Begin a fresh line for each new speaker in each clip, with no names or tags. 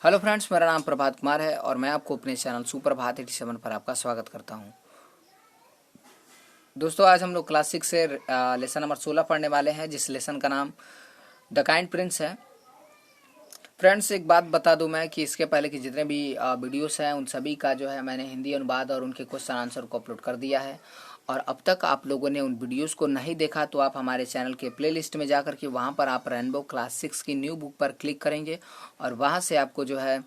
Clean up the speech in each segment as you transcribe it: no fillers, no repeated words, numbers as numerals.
Hello friends, मेरा नाम प्रभात कुमार है और मैं आपको अपने चैनल सुप्रभात 87 पर आपका स्वागत करता हूं। दोस्तों, आज हम लोग क्लास 6 से लेसन नंबर 16 पढ़ने वाले हैं, जिस लेसन का नाम द काइंड प्रिंस है। फ्रेंड्स, एक बात बता दूं मैं कि इसके पहले की जितने भी वीडियोस हैं उन सभी का जो है मैंने हिंदी अनुवाद और उनके क्वेश्चन आंसर को अपलोड कर दिया है। और अब तक आप लोगों ने उन वीडियोस को नहीं देखा तो आप हमारे चैनल के प्लेलिस्ट में जाकर के वहाँ पर आप रेनबो क्लास 6 की न्यू बुक पर क्लिक करेंगे और वहाँ से आपको जो है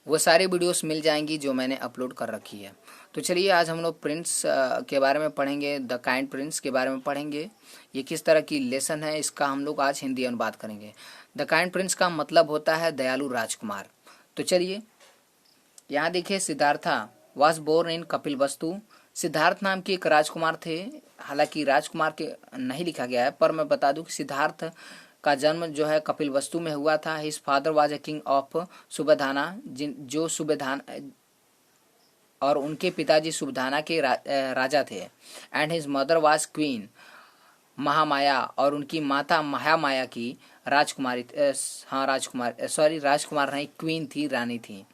वो सारी वीडियोस मिल जाएंगी जो मैंने अपलोड कर रखी है। तो चलिए, आज हम लोग प्रिंस के बारे में पढ़ेंगे, द काइंड प्रिंस के बारे में पढ़ेंगे। ये किस तरह की लेसन है इसका हम लोग आज हिंदी अनुवाद करेंगे। द काइंड प्रिंस का मतलब होता है दयालु राजकुमार। तो चलिए, यहाँ देखिए, Siddhartha was born in Kapilavastu. Siddhartha नाम के एक राजकुमार थे। हालांकि राजकुमार के नहीं लिखा गया है, पर मैं बता दूं कि सिद्धार्थ का जन्म जो है कपिलवस्तु में हुआ था। His father was a king of Subadhana, जो सुबधान और उनके पिताजी सुबधाना के राजा थे। And his mother was queen Mahamaya, और उनकी माता महामाया की राजकुमारी राजकुमार नहीं, क्वीन थी, रानी थी।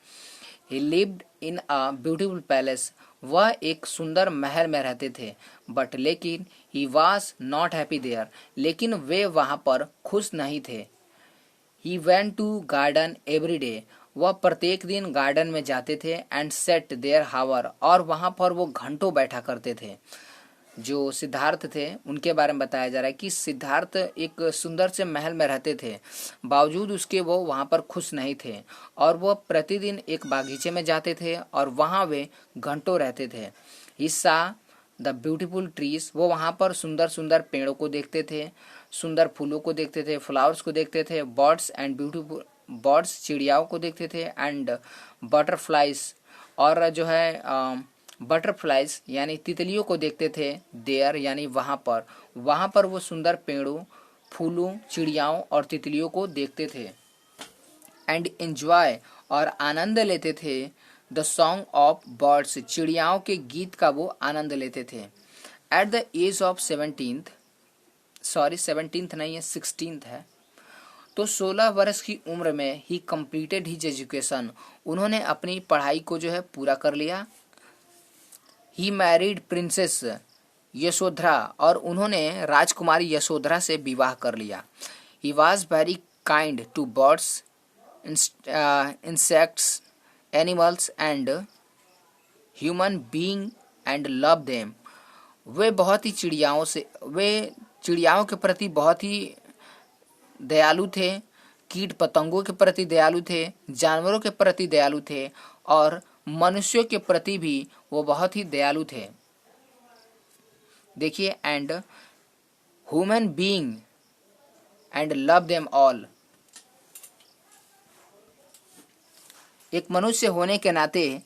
He lived in a beautiful palace. वह एक सुंदर महल में रहते थे। बट लेकिन he was not happy there, लेकिन वे वहां पर खुश नहीं थे। He went to garden every day. वह प्रत्येक दिन गार्डन में जाते थे। एंड सेट देयर हावर, और वहां पर वो घंटों बैठा करते थे। जो सिद्धार्थ थे उनके बारे में बताया जा रहा है कि सिद्धार्थ एक सुंदर से महल में रहते थे, बावजूद उसके वो वहाँ पर खुश नहीं थे। और वो प्रतिदिन एक बागीचे में जाते थे और वहाँ वे घंटों रहते थे। हिस्सा द ब्यूटीफुल ट्रीज, वो वहाँ पर सुंदर सुंदर पेड़ों को देखते थे, सुंदर फूलों को देखते थे, फ्लावर्स को देखते थे, बर्ड्स एंड ब्यूटीफुल बर्ड्स, चिड़ियाओं को देखते थे, एंड बटरफ्लाइज, और जो है बटरफ्लाइज यानी तितलियों को देखते थे। देयर यानी वहाँ पर वो सुंदर पेड़ों, फूलों, चिड़ियाओं और तितलियों को देखते थे। एंड एंजॉय, और आनंद लेते थे, द सॉन्ग ऑफ बर्ड्स, चिड़ियाओं के गीत का वो आनंद लेते थे। At the age of 17th नहीं है, 16th है। तो 16 वर्ष की उम्र में ही कंप्लीटेड हिज एजुकेशन, उन्होंने अपनी पढ़ाई को जो है पूरा कर लिया। ही मैरिड प्रिंसेस यशोधरा, और उन्होंने राजकुमारी यशोधरा से विवाह कर लिया। He was very kind to birds, insects, animals and human being and love them. वे चिड़ियाओं के प्रति बहुत ही दयालु थे, कीट पतंगों के प्रति दयालु थे, जानवरों के प्रति दयालु थे, और मनुष्यों के प्रति भी वो बहुत ही दयालु थे। देखिए, and human being and love them all. एक मनुष्य होने के नाते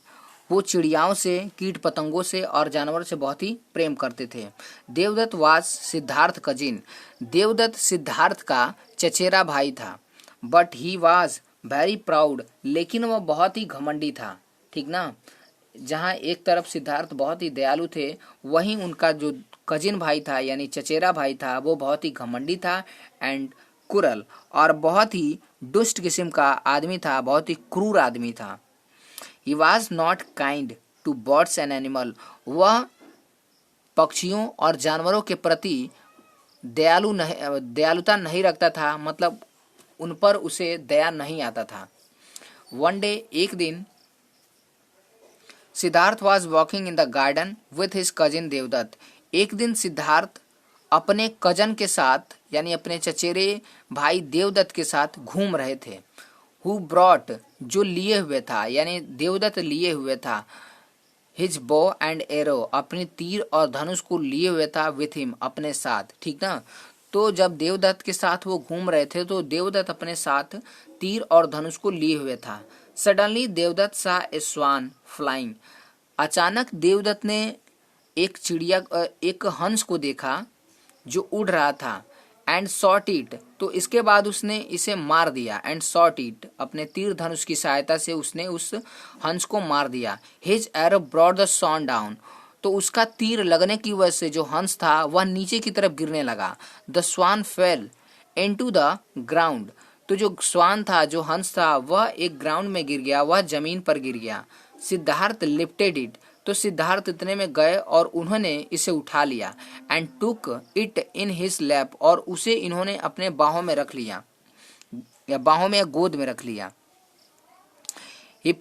वो चिड़ियाओं से, कीट पतंगों से और जानवरों से बहुत ही प्रेम करते थे। देवदत्त वाज सिद्धार्थ कजिन, देवदत्त सिद्धार्थ का चचेरा भाई था। But he was very proud, लेकिन वह बहुत ही घमंडी था। ठीक ना, जहाँ एक तरफ सिद्धार्थ बहुत ही दयालु थे, वहीं उनका जो कजिन भाई था यानी चचेरा भाई था वो बहुत ही घमंडी था, एंड कुरल, और बहुत ही दुष्ट किस्म का आदमी था, बहुत ही क्रूर आदमी था। He was not kind to birds and animal, वह पक्षियों और जानवरों के प्रति दयालुता नहीं रखता था, मतलब उन पर उसे दया नहीं आता था। वन डे, एक दिन, Siddhartha was walking in the garden with his cousin Devadatta. एक दिन सिद्धार्थ अपने कजन के साथ यानी अपने चचेरे भाई देवदत्त के साथ घूम रहे थे। हु ब्रॉट, जो लिए हुए था यानी देवदत्त लिए हुए था, हिज बो एंड एरो, अपने तीर और धनुष को लिए हुए था, विथ हिम, अपने साथ। ठीक ना, तो जब देवदत्त के साथ वो घूम रहे थे तो देवदत्त अपने साथ तीर और धनुष को लिए हुए था। सडनली देवदत्त सा ए स्वान फ्लाइंग, अचानक देवदत्त ने एक हंस को देखा जो उड़ रहा था। एंड शॉट इट, तो इसके बाद उसने इसे मार दिया। एंड शॉट इट, अपने तीर धनुष की सहायता से उसने उस हंस को मार दिया। His arrow brought the swan down, तो उसका तीर लगने की वजह से जो हंस था वह नीचे की तरफ गिरने लगा। The swan fell into the ground, तो जो स्वान था, जो हंस था, वह एक ग्राउंड में गिर गया, वह जमीन पर गिर गया। सिद्धार्थ लिफ्टेड इट, तो सिद्धार्थ इतने में गए और उन्होंने इसे उठा लिया। And took it in his lap, और उसे इन्होंने अपने बाहों में रख लिया, या बाहों में या गोद में रख लिया। He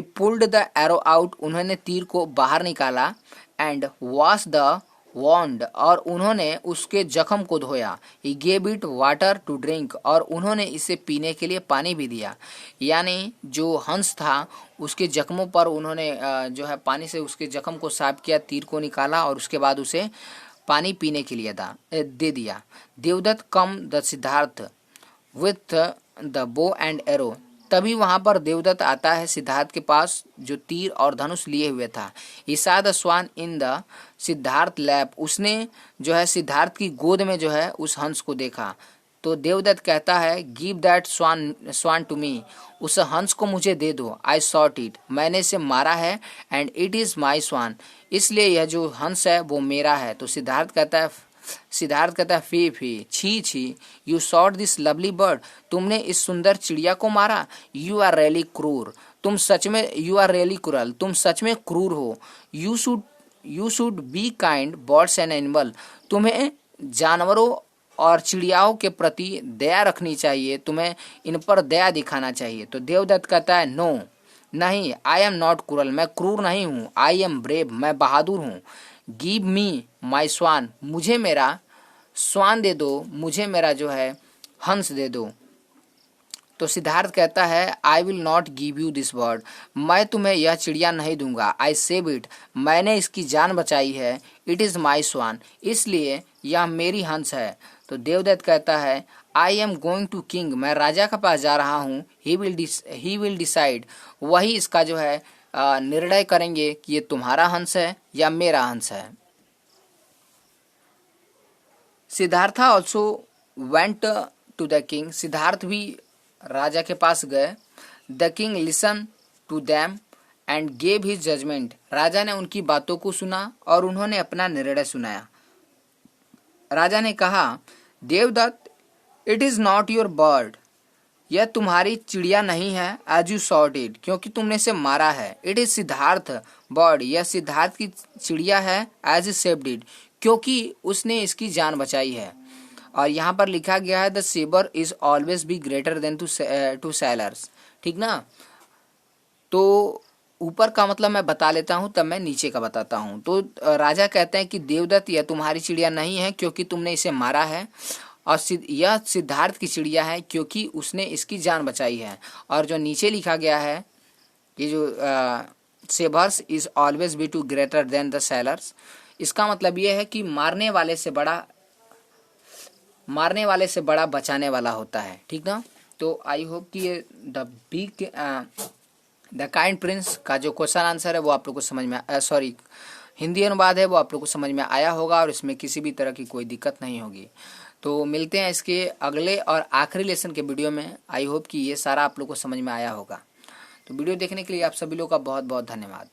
pulled the arrow out, उन्होंने तीर को बाहर निकाला। एंड वॉश द वॉन्ड, और उन्होंने उसके जख्म को धोया। He gave it water to drink, और उन्होंने इसे पीने के लिए पानी भी दिया। यानी जो हंस था उसके जख्मों पर उन्होंने जो है पानी से उसके जख्म को साफ किया, तीर को निकाला और उसके बाद उसे पानी पीने के लिए दे दिया। Devadatta come the Siddhartha with the bow and arrow, तभी वहां पर देवदत्त आता है सिद्धार्थ के पास जो तीर और धनुष लिए हुए था। He saw the swan in the Siddharth lap, उसने जो है सिद्धार्थ की गोद में जो है उस हंस को देखा। तो देवदत्त कहता है give that swan to me, उस हंस को मुझे दे दो। आई शॉट इट, मैंने इसे मारा है। एंड इट इज माई स्वान, इसलिए यह जो हंस है वो मेरा है। तो सिद्धार्थ कहता है फी फी, छी छी, you shot this lovely bird, तुमने इस सुंदर चिड़िया को मारा। यू आर रियली क्रूर, तुम सच में, यू आर रियली क्रूरल, तुम सच में क्रूर हो। You should be kind birds and animal, तुम्हें जानवरों और चिड़ियाओं के प्रति दया रखनी चाहिए, तुम्हें इन पर दया दिखाना चाहिए। तो देवदत्त कहता है नो, नहीं, आई एम नॉट क्रूरल, मैं क्रूर नहीं हूँ। आई एम ब्रेव, मैं बहादुर हूँ। गिव मी माई स्वान, मुझे मेरा स्वान दे दो, मुझे मेरा जो है हंस दे दो। तो सिद्धार्थ कहता है I will not give you this bird, मैं तुम्हें यह चिड़िया नहीं दूंगा। आई सेव इट, मैंने इसकी जान बचाई है। इट इज़ माई स्वान, इसलिए यह मेरी हंस है। तो देवदत्त कहता है I am going to king, मैं राजा के पास जा रहा हूँ। ही विल डिसाइड, वही इसका जो है निर्णय करेंगे कि ये तुम्हारा हंस है या मेरा हंस है। Siddhartha also went to the king, Siddhartha भी राजा के पास गए। The king listen to them and gave his judgement, राजा ने उनकी बातों को सुना और उन्होंने अपना निर्णय सुनाया। राजा ने कहा Devadatta, it is not your bird, यह तुम्हारी चिड़िया नहीं है। एज यू शॉट इट, क्योंकि तुमने इसे मारा है। इट इज सिद्धार्थ बर्ड, यह सिद्धार्थ की चिड़िया है। एज यू सेव्ड इट, क्योंकि उसने इसकी जान बचाई है। और यहाँ पर लिखा गया है द सेबर is always be greater than to sellers, ठीक ना। तो ऊपर का मतलब मैं बता लेता हूँ, तब मैं नीचे का बताता हूँ। तो राजा कहते हैं कि देवदत्त, यह तुम्हारी चिड़िया नहीं है क्योंकि तुमने इसे मारा है, और यह सिद्धार्थ की चिड़िया है क्योंकि उसने इसकी जान बचाई है। और जो नीचे लिखा गया है ये जो savers is always be to greater than the sellers, इसका मतलब ये है कि मारने वाले से बड़ा बचाने वाला होता है, ठीक ना। तो आई होप कि ये द काइंड प्रिंस का जो क्वेश्चन आंसर है वो आप लोग को समझ में हिंदी अनुवाद है वो आप लोग को समझ में आया होगा और इसमें किसी भी तरह की कोई दिक्कत नहीं होगी। तो मिलते हैं इसके अगले और आखिरी लेसन के वीडियो में। आई होप कि ये सारा आप लोग को समझ में आया होगा। तो वीडियो देखने के लिए आप सभी लोग का बहुत बहुत धन्यवाद।